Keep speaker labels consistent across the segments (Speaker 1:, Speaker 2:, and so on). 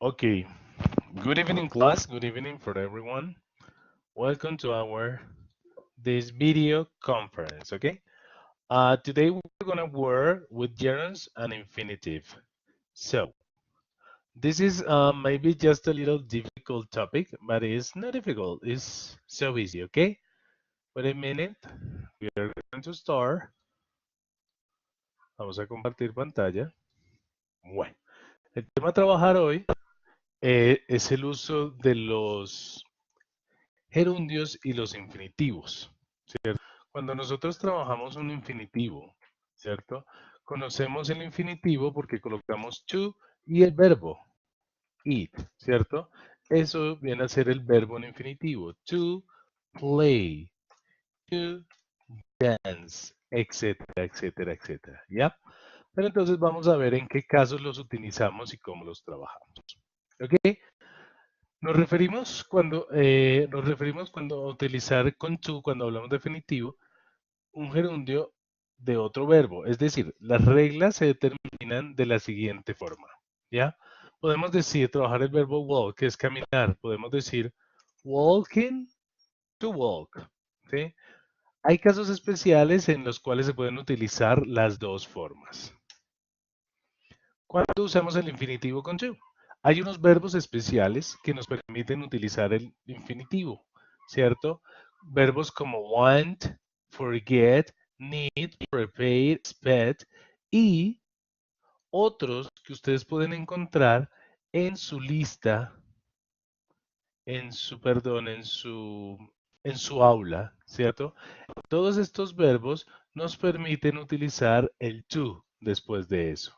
Speaker 1: Okay, good evening class, good evening for everyone. Welcome to our this video conference, okay? Today we're gonna work with gerunds and infinitive. So, this is maybe just a little difficult topic, but it's not difficult, it's so easy, okay? Wait a minute, we are going to start. Vamos a compartir pantalla. Bueno, el tema a trabajar hoy es el uso de los gerundios y los infinitivos. Cuando nosotros trabajamos un infinitivo, ¿cierto? Conocemos el infinitivo porque colocamos to y el verbo eat, ¿cierto? Eso viene a ser el verbo en infinitivo. To play, to dance, etcétera, etcétera, etcétera. ¿Ya? Pero entonces vamos a ver en qué casos los utilizamos y cómo los trabajamos. ¿Ok? Nos referimos cuando a utilizar con to, cuando hablamos definitivo, un gerundio de otro verbo. Es decir, las reglas se determinan de la siguiente forma. ¿Ya? Podemos decir, trabajar el verbo walk, que es caminar. Podemos decir walking to walk. ¿Sí? Hay casos especiales en los cuales se pueden utilizar las dos formas. ¿Cuándo usamos el infinitivo con to? Hay unos verbos especiales que nos permiten utilizar el infinitivo, ¿cierto? Verbos como want, forget, need, prepare, expect y otros que ustedes pueden encontrar en su lista, en su aula, ¿cierto? Todos estos verbos nos permiten utilizar el to después de eso.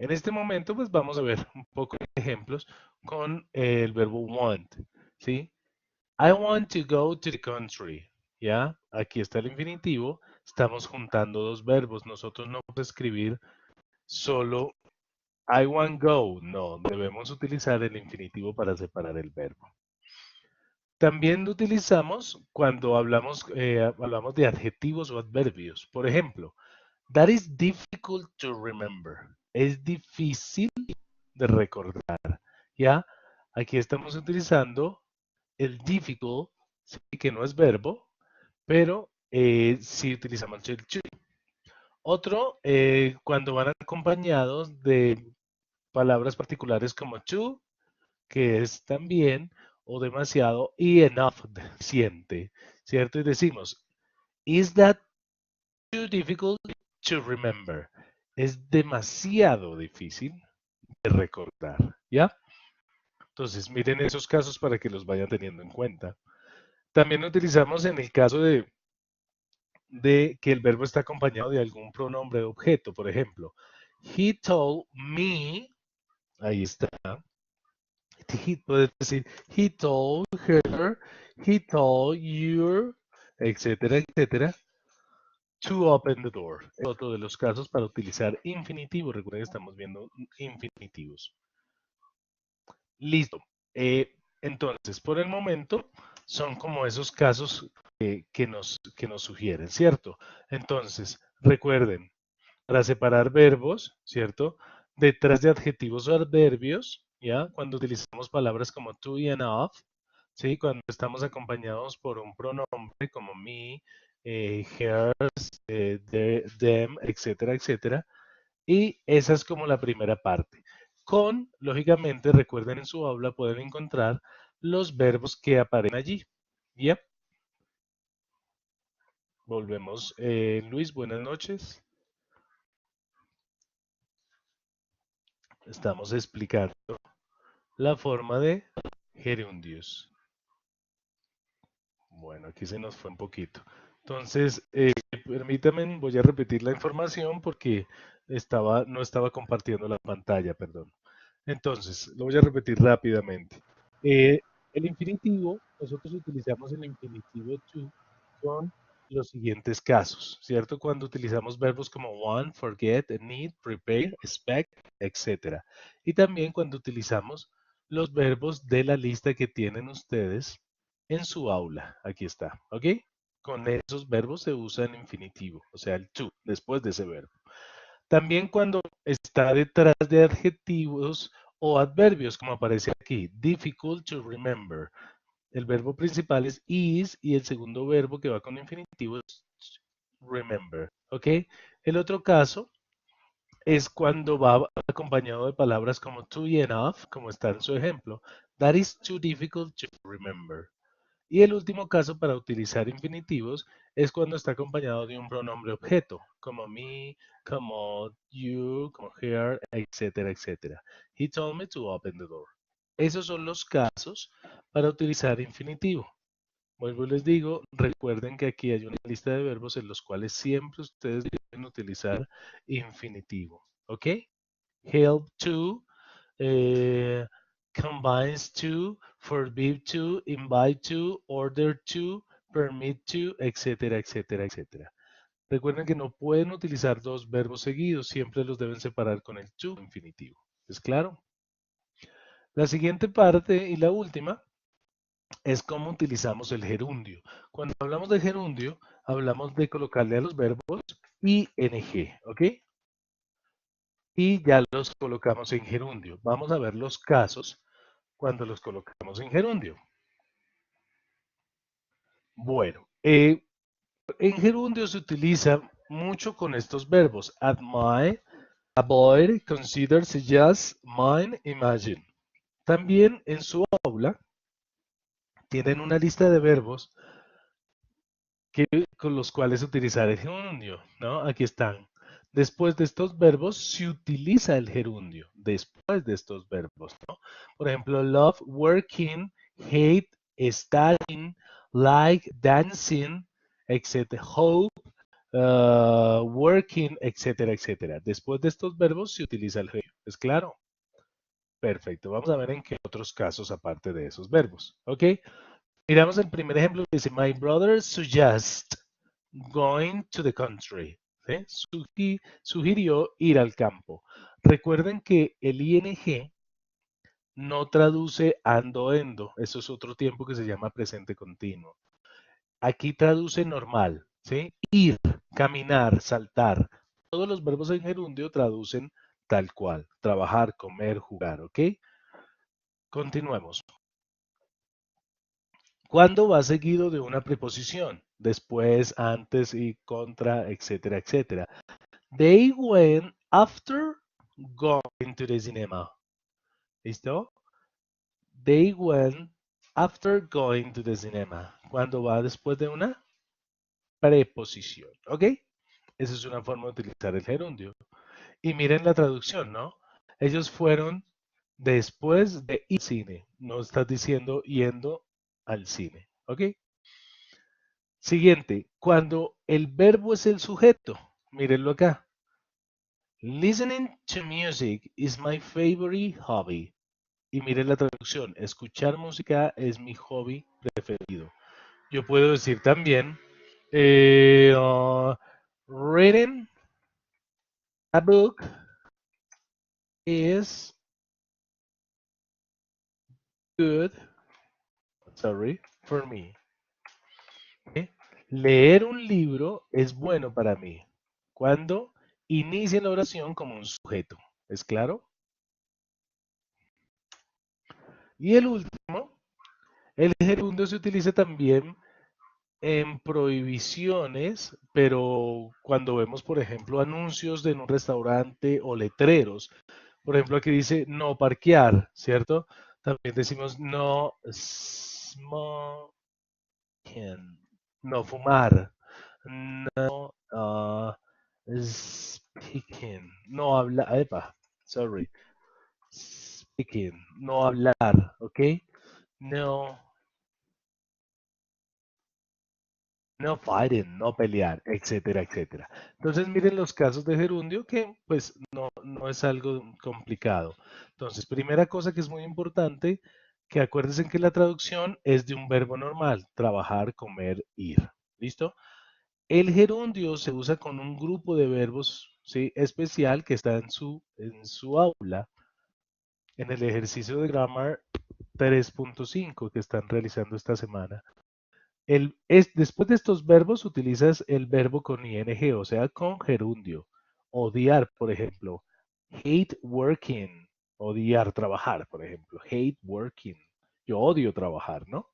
Speaker 1: En este momento, pues vamos a ver un poco de ejemplos con el verbo want, ¿sí? I want to go to the country, ¿ya? Aquí está el infinitivo, estamos juntando dos verbos, nosotros no podemos escribir solo I want go, no, debemos utilizar el infinitivo para separar el verbo. También lo utilizamos cuando hablamos de adjetivos o adverbios. Por ejemplo, that is difficult to remember. Es difícil de recordar. ¿Ya? Aquí estamos utilizando el difficult, sí, que no es verbo, pero sí utilizamos el to. Otro, cuando van acompañados de palabras particulares como too, que es también o demasiado, y enough, siente, ¿cierto? Y decimos, is that too difficult to remember? Es demasiado difícil de recordar, ¿ya? Entonces, miren esos casos para que los vayan teniendo en cuenta. También lo utilizamos en el caso de que el verbo está acompañado de algún pronombre de objeto. Por ejemplo, he told me, ahí está, puedes decir, he told her, he told you, etcétera, etcétera, to open the door. Es otro de los casos para utilizar infinitivos. Recuerden que estamos viendo infinitivos. Listo. Entonces, por el momento, son como esos casos que nos sugieren, ¿cierto? Entonces, recuerden, para separar verbos, ¿cierto? Detrás de adjetivos o adverbios, ¿ya? Cuando utilizamos palabras como to y and of, ¿sí? Cuando estamos acompañados por un pronombre como me, hers, them, etcétera, etcétera. Y esa es como la primera parte. Lógicamente, recuerden en su aula pueden encontrar los verbos que aparecen allí. ¿Ya? Volvemos. Luis, buenas noches. Estamos explicando la forma de gerundios. Bueno, aquí se nos fue un poquito. Entonces, permítame, voy a repetir la información porque no estaba compartiendo la pantalla, perdón. Entonces, lo voy a repetir rápidamente. Eh, el infinitivo, nosotros utilizamos el infinitivo to con los siguientes casos, ¿cierto? Cuando utilizamos verbos como want, forget, need, prepare, expect, etcétera. Y también cuando utilizamos los verbos de la lista que tienen ustedes en su aula. Aquí está, ¿ok? Con esos verbos se usa el infinitivo, o sea, el to, después de ese verbo. También cuando está detrás de adjetivos o adverbios, como aparece aquí. Difficult to remember. El verbo principal es is y el segundo verbo que va con infinitivo es remember. ¿Ok? El otro caso es cuando va acompañado de palabras como too y enough, como está en su ejemplo. That is too difficult to remember. Y el último caso para utilizar infinitivos es cuando está acompañado de un pronombre objeto, como me, como you, como her, etcétera, etcétera. He told me to open the door. Esos son los casos para utilizar infinitivo. Vuelvo y les digo, recuerden que aquí hay una lista de verbos en los cuales siempre ustedes deben utilizar infinitivo. ¿Ok? Help to, eh, combines to, forbid to, invite to, order to, permit to, etcétera, etcétera, etcétera. Recuerden que no pueden utilizar dos verbos seguidos, siempre los deben separar con el to infinitivo. ¿Es claro? La siguiente parte y la última es cómo utilizamos el gerundio. Cuando hablamos de gerundio, hablamos de colocarle a los verbos ing, ¿ok? Y ya los colocamos en gerundio. Vamos a ver los casos cuando los colocamos en gerundio. Bueno, en gerundio se utiliza mucho con estos verbos. Admire, avoid, consider, suggest, mind, imagine. También en su aula tienen una lista de verbos con los cuales utilizar el gerundio, ¿no? Aquí están. Después de estos verbos se utiliza el gerundio, después de estos verbos, ¿no? Por ejemplo, love, working, hate, studying, like, dancing, etcétera, hope, working, etcétera, etcétera. Después de estos verbos se utiliza el gerundio, ¿es claro? Perfecto, vamos a ver en qué otros casos aparte de esos verbos, ¿ok? Miramos el primer ejemplo, dice, my brother suggests going to the country. ¿Sí? Sugirió ir al campo. Recuerden que el ing no traduce ando endo. Eso es otro tiempo que se llama presente continuo. Aquí traduce normal. ¿Sí? Ir, caminar, saltar. Todos los verbos en gerundio traducen tal cual. Trabajar, comer, jugar. ¿Ok? Continuemos. ¿Cuándo va seguido de una preposición? Después, antes y contra, etcétera, etcétera. They went after going to the cinema. ¿Listo? They went after going to the cinema. Cuando va después de una preposición. ¿Ok? Esa es una forma de utilizar el gerundio. Y miren la traducción, ¿no? Ellos fueron después de ir al cine. No estás diciendo yendo al cine. ¿Ok? Siguiente, cuando el verbo es el sujeto, mírenlo acá. Listening to music is my favorite hobby. Y miren la traducción, escuchar música es mi hobby preferido. Yo puedo decir también, reading a book is good, sorry, for me. ¿Ok? Leer un libro es bueno para mí. Cuando inicia la oración como un sujeto. ¿Es claro? Y el último, el gerundio se utiliza también en prohibiciones, pero cuando vemos, por ejemplo, anuncios de un restaurante o letreros, por ejemplo, aquí dice no parquear, ¿cierto? También decimos no smoking, no fumar, no speaking, no hablar, epa, sorry, speaking, no hablar, ¿ok? No. No fighting, no pelear, etcétera, etcétera. Entonces miren los casos de gerundio que pues no es algo complicado. Entonces, primera cosa que es muy importante, que acuérdense que la traducción es de un verbo normal, trabajar, comer, ir. ¿Listo? El gerundio se usa con un grupo de verbos, ¿sí? Especial que está en su aula, en el ejercicio de Grammar 3.5 que están realizando esta semana. Después de estos verbos utilizas el verbo con ing, o sea, con gerundio. Odiar, por ejemplo. Hate working. Odiar trabajar, por ejemplo. Hate working. Yo odio trabajar, ¿no?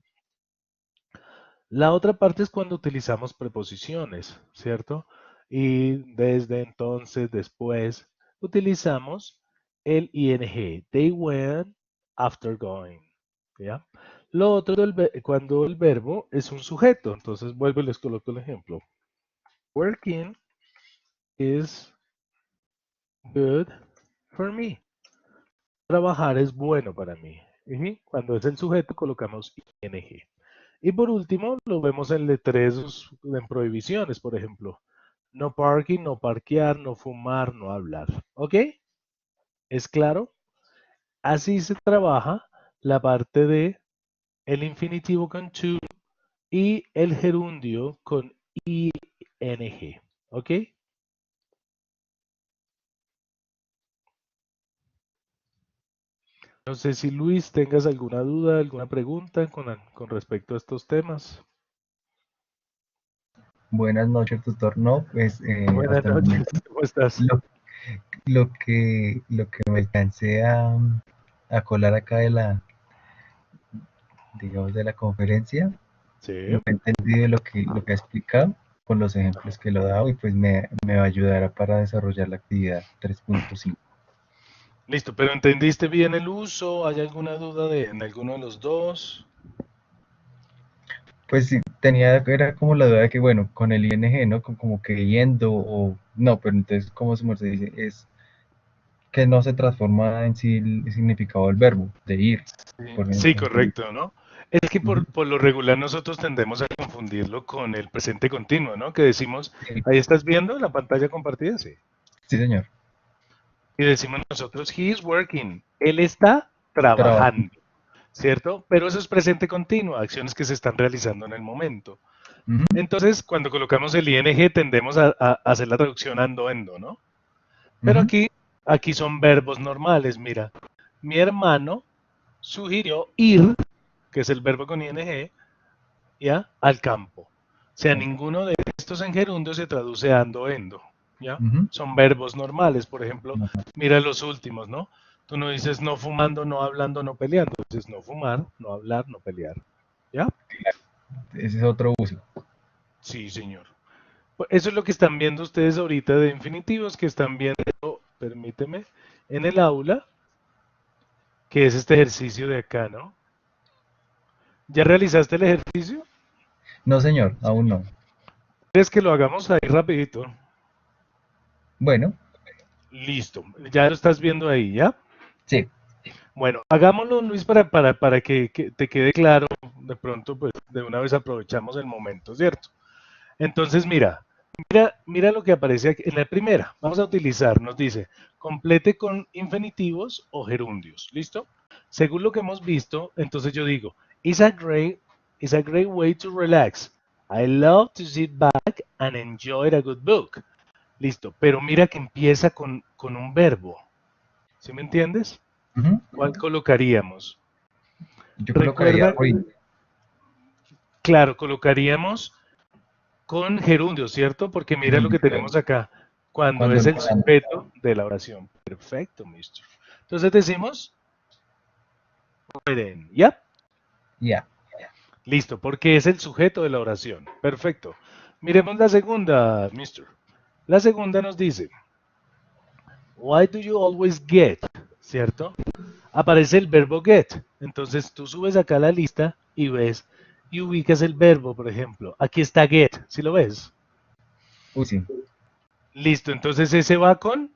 Speaker 1: La otra parte es cuando utilizamos preposiciones, ¿cierto? Y desde entonces, después, utilizamos el ing. They went after going. ¿Ya? Lo otro, cuando el verbo es un sujeto. Entonces, vuelvo y les coloco el ejemplo. Working is good for me. Trabajar es bueno para mí. Ujú. Cuando es el sujeto, colocamos ing. Y por último, lo vemos en letreros, en prohibiciones, por ejemplo. No parking, no parquear, no fumar, no hablar. ¿Ok? ¿Es claro? Así se trabaja la parte de el infinitivo con to y el gerundio con ing. ¿Ok? No sé si Luis tengas alguna duda, alguna pregunta con respecto a estos temas.
Speaker 2: Buenas noches, tutor. No, pues
Speaker 1: Buenas
Speaker 2: hasta el
Speaker 1: noches,
Speaker 2: momento
Speaker 1: ¿cómo estás?
Speaker 2: lo, lo que me alcancé a colar acá de la, digamos, de la conferencia,
Speaker 1: Sí.
Speaker 2: lo he entendido lo que ha explicado con los ejemplos que lo he dado y pues me va a ayudar para desarrollar la actividad 3.5.
Speaker 1: Listo, pero ¿entendiste bien el uso? ¿Hay alguna duda en alguno de los dos?
Speaker 2: Pues sí, era como la duda de que, bueno, con el ing, ¿no? Como que yendo o, no, pero entonces, ¿cómo se dice? Es que no se transforma en sí el significado del verbo, de ir,
Speaker 1: Sí,
Speaker 2: por
Speaker 1: sí,
Speaker 2: ejemplo.
Speaker 1: correcto, ¿no? Es que
Speaker 2: Ujú.
Speaker 1: por lo regular nosotros tendemos a confundirlo con el presente continuo, ¿no? Que decimos,
Speaker 2: Sí,
Speaker 1: ahí estás viendo la pantalla compartida, sí.
Speaker 2: sí, señor.
Speaker 1: Y decimos nosotros, he is working, él está
Speaker 2: Trabajo.
Speaker 1: trabajando, ¿cierto? Pero eso es presente continuo, acciones que se están realizando en el momento.
Speaker 2: Ujú,
Speaker 1: Entonces, cuando colocamos el ing, tendemos a hacer la traducción ando-endo, ¿no? Pero
Speaker 2: ujú.
Speaker 1: aquí son verbos normales. Mira, mi hermano sugirió ir, que es el verbo con ing, ¿ya? Al campo. O sea, ninguno de estos en gerundio se traduce ando, endo, ¿ya?
Speaker 2: Ujú.
Speaker 1: Son verbos normales. Por ejemplo,
Speaker 2: No,
Speaker 1: mira los últimos, ¿no? Tú no dices no fumando, no hablando, no peleando. Dices no fumar, no hablar, no pelear. ¿Ya?
Speaker 2: ese es otro uso.
Speaker 1: Sí, señor. Pues eso es lo que están viendo ustedes ahorita de infinitivos, que están viendo, permíteme, en el aula, que es este ejercicio de acá, ¿no? ¿Ya realizaste el ejercicio?
Speaker 2: No, señor, aún no.
Speaker 1: ¿Quieres que lo hagamos ahí rapidito?
Speaker 2: Bueno,
Speaker 1: Listo, ya lo estás viendo ahí, ¿ya?
Speaker 2: sí.
Speaker 1: Bueno, hagámoslo, Luis, para que te quede claro. De pronto, pues, de una vez aprovechamos el momento, ¿cierto? Entonces, mira lo que aparece aquí en la primera. Vamos a utilizar, nos dice, complete con infinitivos o gerundios, ¿listo? Según lo que hemos visto, entonces yo digo, it's a great way to relax. I love to sit back and enjoy a good book. Listo, pero mira que empieza con un verbo, ¿sí me entiendes?
Speaker 2: Ujú.
Speaker 1: ¿Cuál colocaríamos?
Speaker 2: Yo colocaría
Speaker 1: Recuerda,
Speaker 2: read.
Speaker 1: claro, colocaríamos con gerundio, ¿cierto? Porque mira lo
Speaker 2: Gerundio,
Speaker 1: que tenemos acá, cuando
Speaker 2: cuando
Speaker 1: es el
Speaker 2: empezamos.
Speaker 1: sujeto de la oración. Perfecto, mister. Entonces decimos, pueden, ¿ya?
Speaker 2: Ya.
Speaker 1: Listo, porque es el sujeto de la oración. Perfecto. Miremos la segunda, mister. La segunda nos dice, why do you always get? ¿Cierto? Aparece el verbo get. Entonces tú subes acá la lista y ves y ubicas el verbo, por ejemplo. Aquí está get, ¿sí lo ves?
Speaker 2: Uy, sí.
Speaker 1: Listo, entonces ese va con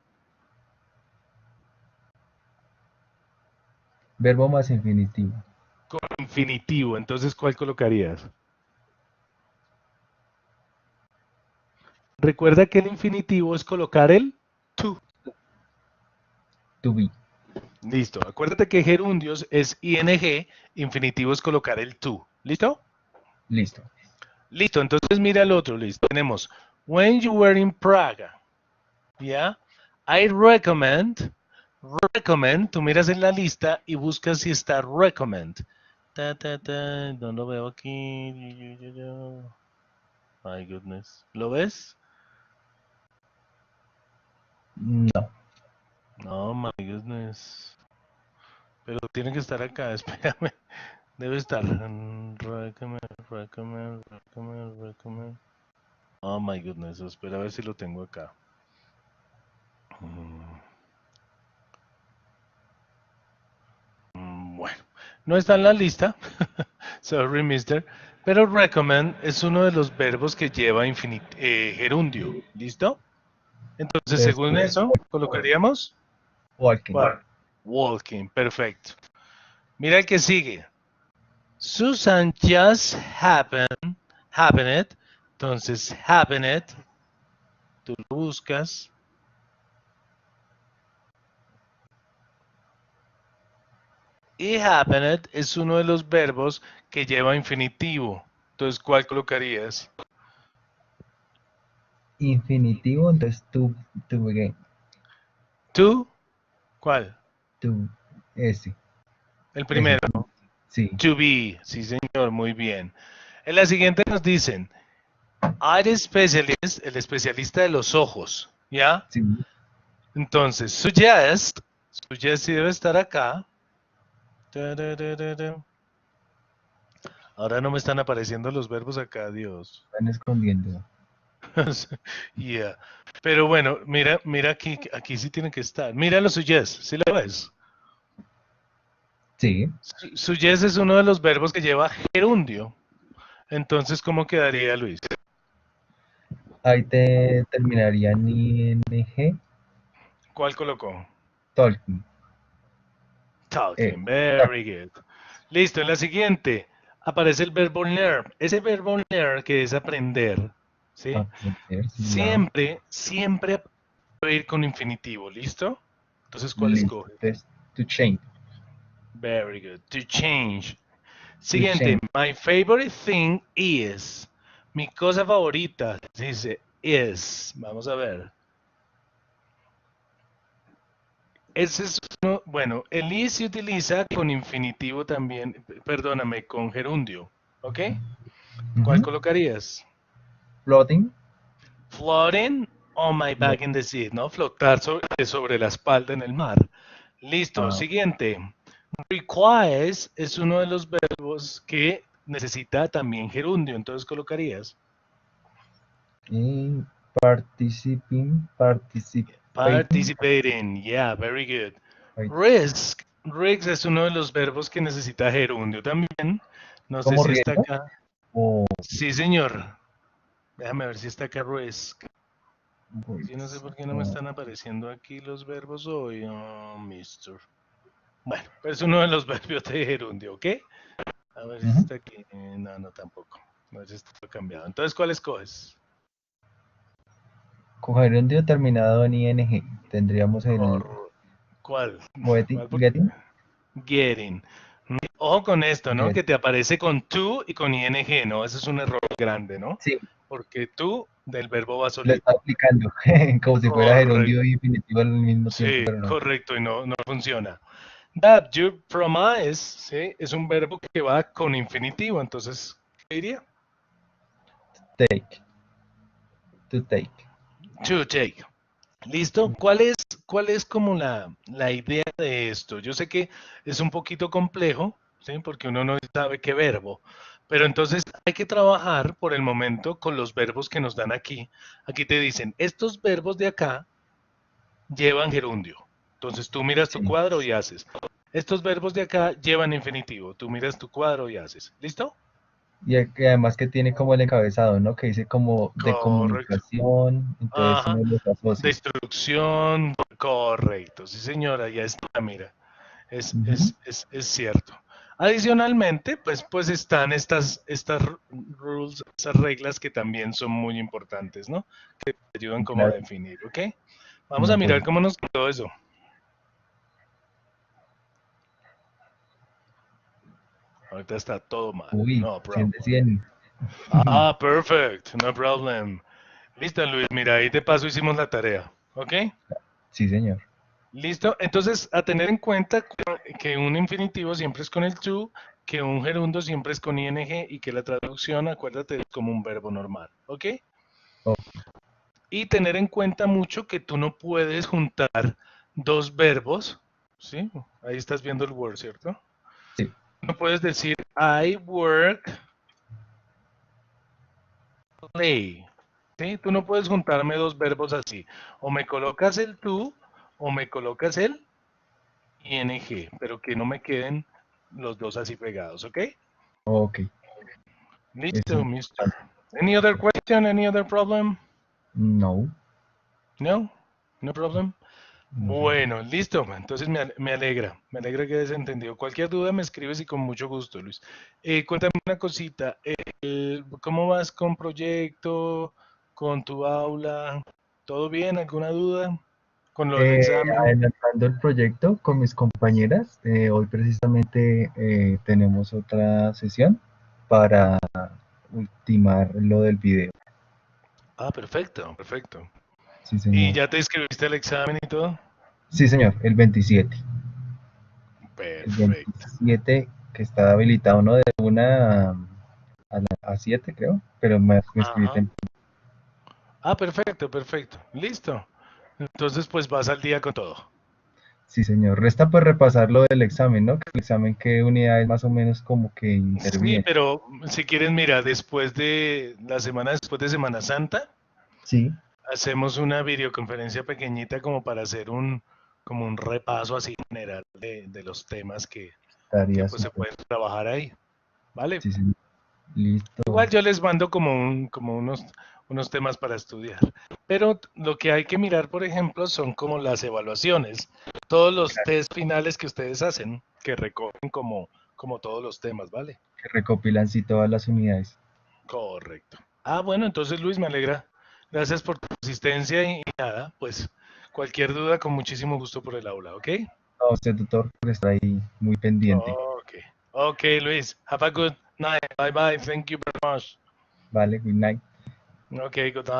Speaker 2: Verbo más infinitivo.
Speaker 1: infinitivo. Entonces, ¿cuál colocarías? Recuerda que el infinitivo es colocar el to.
Speaker 2: To be.
Speaker 1: Listo. Acuérdate que gerundios es ing, infinitivo es colocar el to. ¿Listo?
Speaker 2: Listo.
Speaker 1: Listo. Entonces mira el otro. Listo. Tenemos when you were in Praga. ¿Ya? I recommend. Tú miras en la lista y buscas si está recommend. No lo veo aquí. My goodness. ¿Lo ves?
Speaker 2: No.
Speaker 1: No, my goodness. Pero tiene que estar acá, espérame. Debe estar. Recommend. Oh my goodness, espera a ver si lo tengo acá. Bueno, no está en la lista. Sorry, mister. Pero recommend es uno de los verbos que lleva gerundio. ¿Listo? Entonces,
Speaker 2: Entonces,
Speaker 1: según eso, colocaríamos
Speaker 2: walking.
Speaker 1: ¿cuál? Walking. Perfecto. Mira el que sigue. Susan just happened. Entonces, happened, tú lo buscas. Y happened es uno de los verbos que lleva infinitivo. Entonces, ¿cuál colocarías?
Speaker 2: Infinitivo, entonces to begin.
Speaker 1: ¿Tú? ¿Cuál?
Speaker 2: To, ese,
Speaker 1: El
Speaker 2: ese,
Speaker 1: primero.
Speaker 2: sí,
Speaker 1: To be. Sí, señor, muy bien. En la siguiente nos dicen, eye specialist, el especialista de los ojos. ¿Ya?
Speaker 2: sí.
Speaker 1: Entonces, suggest sí debe estar acá. Tararara. Ahora no me están apareciendo los verbos acá, Dios.
Speaker 2: Están escondiendo.
Speaker 1: Yeah. Pero bueno, mira aquí sí tiene que estar. Mira los suggest, ¿sí lo ves?
Speaker 2: Sí,
Speaker 1: Suggest es uno de los verbos que lleva gerundio. Entonces, ¿cómo quedaría, Luis?
Speaker 2: ahí te terminaría en ing,
Speaker 1: ¿Cuál colocó?
Speaker 2: talking.
Speaker 1: Talking,
Speaker 2: Talk,
Speaker 1: very good. Listo, en la siguiente aparece el verbo learn. Ese verbo learn que es aprender, ¿sí?
Speaker 2: aprender, sí, la,
Speaker 1: Siempre puede ir con infinitivo, ¿listo? Entonces, ¿cuál
Speaker 2: listo.
Speaker 1: escoges?
Speaker 2: Entonces, to change,
Speaker 1: Very good. To change.
Speaker 2: to
Speaker 1: Siguiente,
Speaker 2: change.
Speaker 1: my favorite thing is. Mi cosa favorita, dice is. Vamos a ver. Ese es uno, bueno, el is se utiliza con infinitivo también, perdóname, con gerundio. ¿Ok? ¿Cuál
Speaker 2: Ujú.
Speaker 1: colocarías?
Speaker 2: Floating,
Speaker 1: Floating on my back in the sea, ¿no? Flotar sobre la espalda en el mar. Listo,
Speaker 2: uh,
Speaker 1: siguiente. Requires es uno de los verbos que necesita también gerundio, entonces colocarías.
Speaker 2: y participating,
Speaker 1: Participating, yeah, very good. Risk es uno de los verbos que necesita gerundio también. No sé
Speaker 2: como
Speaker 1: si está
Speaker 2: riesgo,
Speaker 1: acá.
Speaker 2: o
Speaker 1: Sí, señor. Déjame ver si está acá risk. Yo no sé
Speaker 2: risks,
Speaker 1: por qué no me están apareciendo aquí los verbos hoy, oh, mister. Bueno, pues es uno de los verbos de gerundio, ¿ok? A ver si
Speaker 2: ujú.
Speaker 1: está aquí. No, no, tampoco. A ver si está cambiado. Entonces, ¿cuál escoges?
Speaker 2: Coger un determinado en ing, tendríamos el
Speaker 1: ¿Cuál?
Speaker 2: getting,
Speaker 1: ¿Cuál?
Speaker 2: getting,
Speaker 1: Getting. Ojo con esto, ¿no?
Speaker 2: get,
Speaker 1: Que te aparece con to y con ing, ¿no? Ese es un error grande, ¿no?
Speaker 2: sí,
Speaker 1: Porque tú del verbo va
Speaker 2: lo
Speaker 1: solito.
Speaker 2: está aplicando como si fuera
Speaker 1: Correcto.
Speaker 2: gerundio y infinitivo al mismo tiempo,
Speaker 1: Sí,
Speaker 2: pero no.
Speaker 1: correcto, y no funciona. That you promise, ¿sí? Es un verbo que va con infinitivo, entonces, ¿qué diría?
Speaker 2: Take, to take.
Speaker 1: To take. ¿Listo? ¿Cuál es como la idea de esto? Yo sé que es un poquito complejo, ¿sí? Porque uno no sabe qué verbo, pero entonces hay que trabajar por el momento con los verbos que nos dan aquí. Aquí te dicen, estos verbos de acá llevan gerundio. Entonces tú miras tu
Speaker 2: Sí.
Speaker 1: cuadro y haces. Estos verbos de acá llevan infinitivo. Tú miras tu cuadro y haces. ¿Listo?
Speaker 2: Y además que tiene como el encabezado, ¿no? Que dice como de
Speaker 1: Correcto.
Speaker 2: comunicación, entonces
Speaker 1: Ajá.
Speaker 2: uno los
Speaker 1: De
Speaker 2: asocia.
Speaker 1: instrucción. Correcto. Sí, señora, ya está, mira.
Speaker 2: Ujú.
Speaker 1: Es cierto. Adicionalmente, pues están estas rules, estas reglas que también son muy importantes, ¿no? Que te ayudan
Speaker 2: Y
Speaker 1: como a
Speaker 2: claro,
Speaker 1: definir, ¿ok? Vamos a
Speaker 2: no, pues,
Speaker 1: mirar cómo nos quedó eso. Ahorita está todo mal.
Speaker 2: uy,
Speaker 1: No
Speaker 2: 100 de
Speaker 1: problem.
Speaker 2: 100.
Speaker 1: Ah, perfect. No problem. Listo, Luis. Mira, ahí de paso hicimos la tarea. ¿Ok?
Speaker 2: Sí, señor.
Speaker 1: Listo. Entonces, a tener en cuenta que un infinitivo siempre es con el to, que un gerundo siempre es con ing y que la traducción, acuérdate, es como un verbo normal. ¿Ok?
Speaker 2: Oh,
Speaker 1: Y tener en cuenta mucho que tú no puedes juntar dos verbos, ¿sí? Ahí estás viendo el word, ¿cierto?
Speaker 2: Sí.
Speaker 1: No puedes decir I work, play, ¿sí? Tú no puedes juntarme dos verbos así. O me colocas el tú o me colocas el ing, pero que no me queden los dos así pegados, ¿ok?
Speaker 2: Ok. Eso
Speaker 1: Listo,
Speaker 2: es
Speaker 1: mister.
Speaker 2: importante.
Speaker 1: Any other question? Any other problem?
Speaker 2: No,
Speaker 1: No? No problem?
Speaker 2: no, señor.
Speaker 1: Bueno, listo. Entonces me alegra que hayas entendido. Cualquier duda me escribes y con mucho gusto, Luis. Cuéntame una cosita. ¿Cómo vas con proyecto, con tu aula? ¿Todo bien? ¿Alguna duda con lo del examen?
Speaker 2: Adelantando el proyecto con mis compañeras, hoy precisamente tenemos otra sesión para ultimar lo del video.
Speaker 1: Ah, perfecto, perfecto.
Speaker 2: Sí,
Speaker 1: ¿Y
Speaker 2: señor.
Speaker 1: ya te inscribiste al examen y todo?
Speaker 2: Sí, señor, el 27. El
Speaker 1: Perfecto.
Speaker 2: 27 que está habilitado, ¿no? De una a 7, creo, pero me escribí
Speaker 1: Ajá.
Speaker 2: temprano.
Speaker 1: Ah, perfecto, perfecto. Listo. Entonces, pues vas al día con todo.
Speaker 2: Sí, señor. Resta pues repasar lo del examen, ¿no? Que el examen, qué unidades más o menos como que
Speaker 1: Sí,
Speaker 2: interviene.
Speaker 1: pero si quieres, mira, después de la semana después de Semana Santa,
Speaker 2: Sí,
Speaker 1: hacemos una videoconferencia pequeñita como para hacer como un repaso así general de los temas que
Speaker 2: estaría
Speaker 1: pues se
Speaker 2: súper.
Speaker 1: pueden trabajar ahí, ¿vale?
Speaker 2: Sí, señor. Listo.
Speaker 1: Igual yo les mando como unos temas para estudiar. Pero lo que hay que mirar, por ejemplo, son como las evaluaciones, todos los test finales que ustedes hacen, que recogen como todos los temas, ¿vale?
Speaker 2: Que recopilan sí todas las unidades.
Speaker 1: Correcto. Ah, bueno, entonces Luis, me alegra. Gracias por tu asistencia y nada, pues cualquier duda con muchísimo gusto por el aula, ¿ok?
Speaker 2: A usted, doctor, por estar ahí muy pendiente.
Speaker 1: Ok. Ok, Luis. Have a good night. Bye bye. Thank you very much.
Speaker 2: Vale, good night.
Speaker 1: Ok, good night.